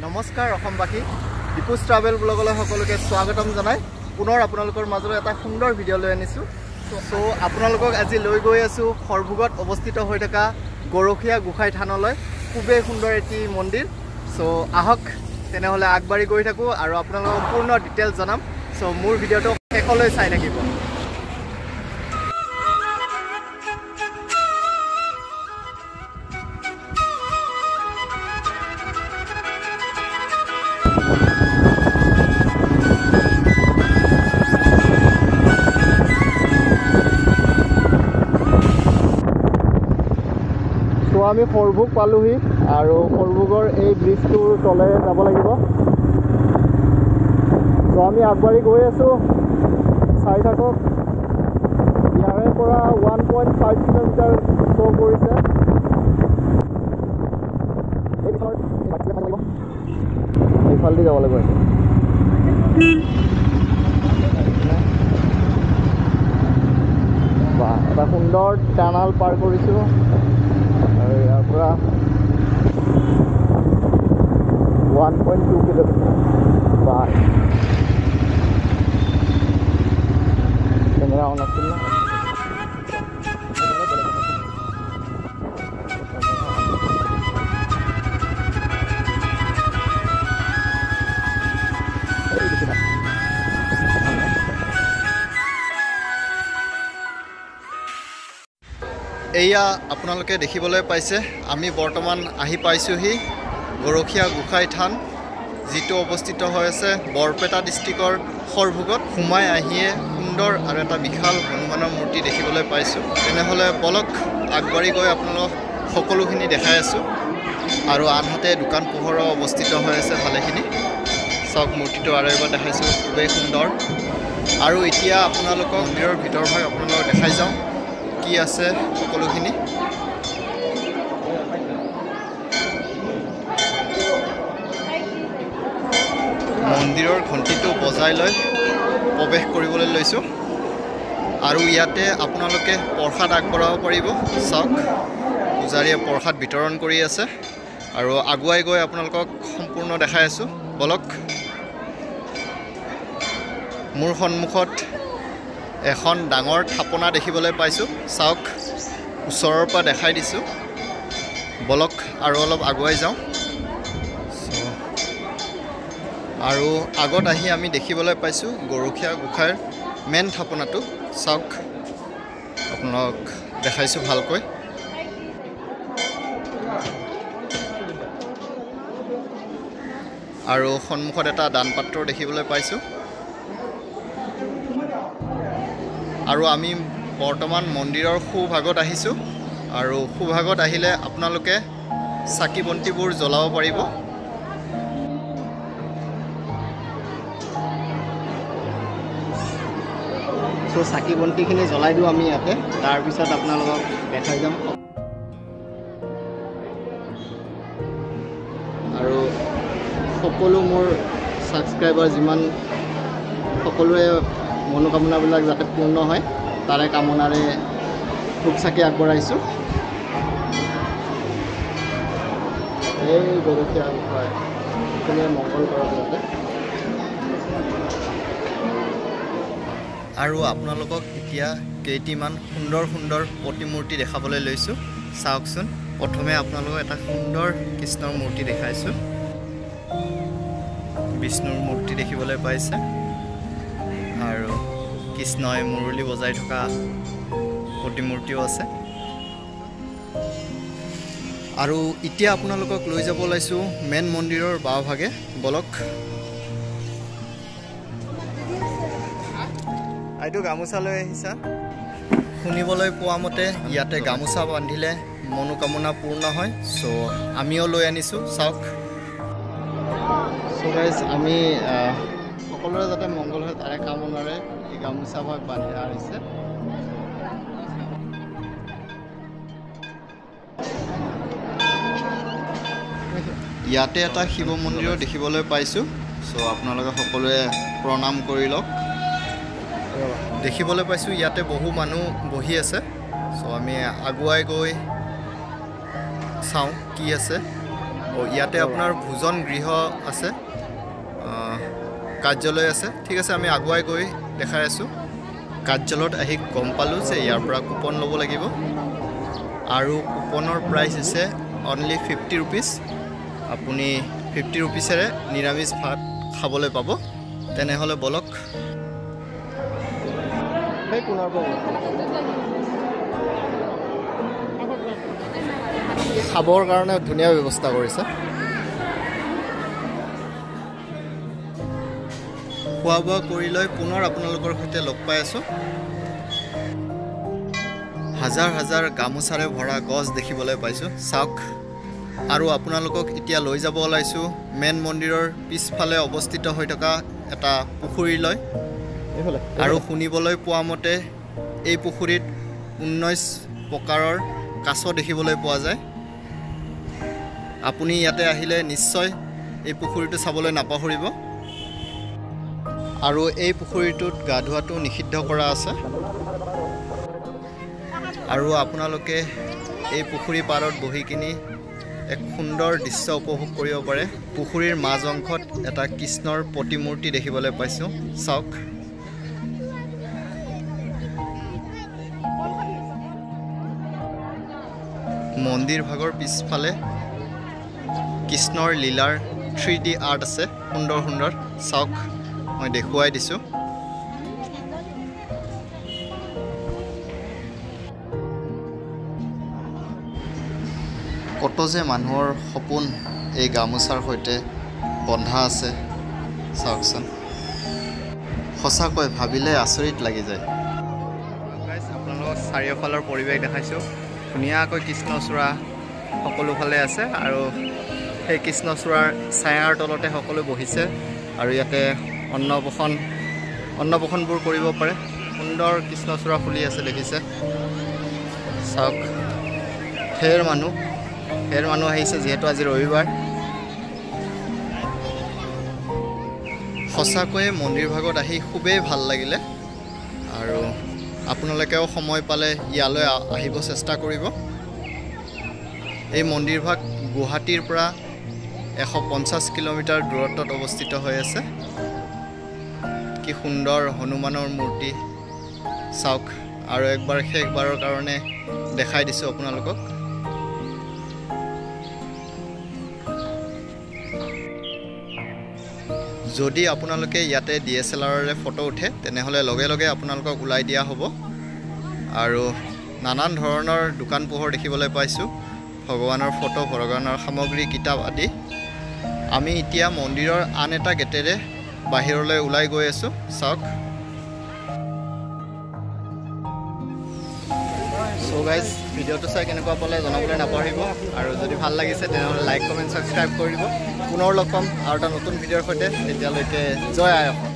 নমস্কাৰ অসমবাসী দীপুজ ট্ৰাভেল ব্লগলৈ সকলোকে স্বাগতম জনাই পুনৰ আপোনালোকৰ মাজলৈ এটা সুন্দৰ ভিডিঅ' লৈ আনিছোঁ সো আপোনালোকক আজি লৈ গৈ আছোঁ সৰভোগত অৱস্থিত হৈ থকা গৰখীয়া গোসাঁই থানলৈ খুবেই সুন্দৰ এটি মন্দিৰ সো আহক তেনেহ'লে আগবাঢ়ি গৈ থাকোঁ আৰু আপোনালোকক সম্পূৰ্ণ ডিটেইলছ জনাম সো মোৰ ভিডিঅ'টো শেষলৈ চাই থাকিব আমি সৰভোগ পালোহি আৰু সৰভোগৰ এই ব্ৰিজটোৰ তলেৰে যাব লাগিব তো আমি আগবাঢ়ি গৈ আছোঁ চাই থাকক ইয়াৰে পৰা 1.5 কিলোমিটাৰ শ্ব' কৰিছে এইফালেদি যাব লাগিব বা এটা সুন্দৰ টানেল পাৰ কৰিছোঁ আৰু ইয়াৰ পৰা 1.2 কিলোমিটাৰ বা কেমেৰা অন আছিল না এয়া আপোনালোকে দেখিবলৈ পাইছে আমি বৰ্তমান আহি পাইছোঁহি গৰখীয়া গোসাঁই থান যিটো অৱস্থিত হৈ আছে বৰপেটা ডিষ্ট্ৰিক্টৰ সৰভোগত সোমাই আহিয়ে সুন্দৰ আৰু এটা বিশাল হনুমানৰ মূৰ্তি দেখিবলৈ পাইছোঁ তেনেহ'লে বলক আগবাঢ়ি গৈ আপোনালোকক সকলোখিনি দেখাই আছোঁ আৰু আনহাতে দোকান পোহৰো অৱস্থিত হৈ আছে ভালেখিনি চাওক মূৰ্তিটো আৰু এবাৰ দেখাইছোঁ খুবেই সুন্দৰ আৰু এতিয়া আপোনালোকক মন্দিৰৰ ভিতৰভাগ আপোনালোকক দেখাই যাওঁ কি আছে সকলোখিনি মন্দিৰৰ ঘণ্টিটো বজাই লৈ প্ৰৱেশ কৰিবলৈ লৈছোঁ আৰু ইয়াতে আপোনালোকে প্ৰসাদ আগবঢ়াব পাৰিব চাওক পূজাৰীয়ে প্ৰসাদ বিতৰণ কৰি আছে আৰু আগুৱাই গৈ আপোনালোকক সম্পূৰ্ণ দেখাই আছোঁ বলক মোৰ সন্মুখত এখন ডাঙৰ থাপনা দেখিবলৈ পাইছোঁ চাওক ওচৰৰ পৰা দেখাই দিছোঁ বলক আৰু অলপ আগুৱাই যাওঁ আৰু আগত আহি আমি দেখিবলৈ পাইছোঁ গৰখীয়া গোসাঁইৰ মেইন থাপনাটো চাওক আপোনালোক দেখাইছোঁ ভালকৈ আৰু সন্মুখত এটা দানপাত্ৰ দেখিবলৈ পাইছোঁ আৰু আমি বৰ্তমান মন্দিৰৰ সোঁভাগত আহিছোঁ আৰু সোঁভাগত আহিলে আপোনালোকে চাকি বন্তিবোৰ জ্বলাব পাৰিব চ' চাকি বন্তিখিনি জ্বলাই দিওঁ আমি ইয়াতে তাৰপিছত আপোনালোকক দেখাই যাম আৰু সকলো মোৰ ছাবস্ক্ৰাইবাৰ যিমান সকলোৰে মনোকামনাবিলাক যাতে পূৰ্ণ হয় তাৰে কামনাৰে ধূপ চাকি আগবঢ়াইছোঁ এই গৰখীয়া গোসাঁই সকলোৱে মংগল কৰক যাতে আৰু আপোনালোকক এতিয়া কেইটিমান সুন্দৰ সুন্দৰ প্ৰতিমূৰ্তি দেখাবলৈ লৈছোঁ চাওকচোন প্ৰথমে আপোনালোকক এটা সুন্দৰ কৃষ্ণৰ মূৰ্তি দেখাইছোঁ বিষ্ণুৰ মূৰ্তি দেখিবলৈ পাইছে আৰু কৃষ্ণই মুৰলী বজাই থকা প্ৰতিমূৰ্তিও আছে আৰু এতিয়া আপোনালোকক লৈ যাব ওলাইছোঁ মেইন মন্দিৰৰ বাওঁভাগে বলক এইটো গামোচা লৈ আহিছা শুনিবলৈ পোৱা মতে ইয়াতে গামোচা বান্ধিলে মনোকামনা পূৰ্ণ হয় চ' আমিও লৈ আনিছোঁ চাওক চ' গাইজ আমি সকলোৰে যাতে মংগল হয় তাৰে কামনাৰে এই গামোচা ভাগ বান্ধি আহিছে ইয়াতে এটা শিৱ মন্দিৰো দেখিবলৈ পাইছোঁ চ' আপোনালোকে সকলোৱে প্ৰণাম কৰি লওক দেখিবলৈ পাইছোঁ ইয়াতে বহু মানুহ বহি আছে চ' আমি আগুৱাই গৈ চাওঁ কি আছে ইয়াতে আপোনাৰ ভোজন গৃহ আছে, কাৰ্যালয় আছে। ঠিক আছে, আমি আগুৱাই গৈ দেখাই আছোঁ। কাৰ্যালয়ত আহি গম পালোঁ যে ইয়াৰ পৰা কুপন ল'ব লাগিব আৰু কুপনৰ প্ৰাইচ হৈছে অনলি 50 ৰুপিজ। আপুনি 50 ৰুপিছেৰে নিৰামিষ ভাত খাবলৈ পাব। তেনেহ'লে বলক। খাবৰ কাৰণে ধুনীয়া ব্যৱস্থা কৰিছে। খোৱা বোৱা কৰি লৈ পুনৰ আপোনালোকৰ সৈতে লগ পাই আছোঁ। হাজাৰ হাজাৰ গামোচাৰে ভৰা গছ দেখিবলৈ পাইছোঁ, চাওক। আৰু আপোনালোকক এতিয়া লৈ যাব ওলাইছোঁ মেইন মন্দিৰৰ পিছফালে অৱস্থিত হৈ থকা এটা পুখুৰীলৈ। আৰু শুনিবলৈ পোৱা মতে এই পুখুৰীত 19 প্ৰকাৰৰ কাছ দেখিবলৈ পোৱা যায়। আপুনি ইয়াতে আহিলে নিশ্চয় এই পুখুৰীটো চাবলৈ নাপাহৰিব। আৰু এই পুখুৰীটোত গা ধোৱাটো নিষিদ্ধ কৰা আছে। আৰু আপোনালোকে এই পুখুৰী পাৰত বহি কিনি এক সুন্দৰ দৃশ্য উপভোগ কৰিব পাৰে। পুখুৰীৰ মাজ অংশত এটা কৃষ্ণৰ প্ৰতিমূৰ্তি দেখিবলৈ পাইছোঁ, চাওক। মন্দিৰ ভাগৰ পিছফালে কৃষ্ণৰ লীলাৰ 3D আৰ্ট আছে, সুন্দৰ সুন্দৰ, চাওক। মই দেখুৱাই দিছোঁ। কত যে মানুহৰ সপোন এই গামোচাৰ সৈতে বন্ধা আছে, চাওকচোন। সঁচাকৈ ভাবিলে আচৰিত লাগি যায়। আপোনালোকক চাৰিওফালৰ পৰিৱেশ দেখাইছোঁ। ধুনীয়াকৈ কৃষ্ণচূড়া সকলোফালে আছে আৰু সেই কৃষ্ণচূড়াৰ ছায়াৰ তলতে সকলো বহিছে। আৰু ইয়াতে অন্নপ্ৰসনবোৰ কৰিব পাৰে। সুন্দৰ কৃষ্ণচূড়া ফুলি আছে, দেখিছে, চাওক। ঢেৰ মানুহ আহিছে যিহেতু আজি ৰবিবাৰ। সঁচাকৈয়ে মন্দিৰ ভাগত আহি খুবেই ভাল লাগিলে। আৰু আপোনালোকেও সময় পালে ইয়ালৈ আহিব চেষ্টা কৰিব। এই মন্দিৰ ভাগ গুৱাহাটীৰ পৰা 150 কিলোমিটাৰ দূৰত্বত অৱস্থিত হৈ আছে। কি সুন্দৰ হনুমানৰ মূৰ্তি, চাওক। আৰু একবাৰ শেষবাৰৰ কাৰণে দেখাই দিছোঁ আপোনালোকক। যদি আপোনালোকে ইয়াতে DSLRৰে ফটো উঠে তেনেহ'লে লগে লগে আপোনালোকক ওলাই দিয়া হ'ব। আৰু নানান ধৰণৰ দোকান পোহৰ দেখিবলৈ পাইছোঁ, ভগৱানৰ ফটো, ভগৱানৰ সামগ্ৰী, কিতাপ আদি। আমি এতিয়া মন্দিৰৰ আন এটা গেটেৰে বাহিৰলৈ ওলাই গৈ আছোঁ, চাওক। চ' গাইজ, ভিডিঅ'টো চাই কেনেকুৱা পালে জনাবলৈ নাপাহৰিব। আৰু যদি ভাল লাগিছে তেনেহ'লে লাইক, কমেণ্ট, ছাবস্ক্ৰাইব কৰি দিব। পুনৰ লগ পাম আৰু এটা নতুন ভিডিঅ'ৰ সৈতে। তেতিয়ালৈকে জয় আই অসম।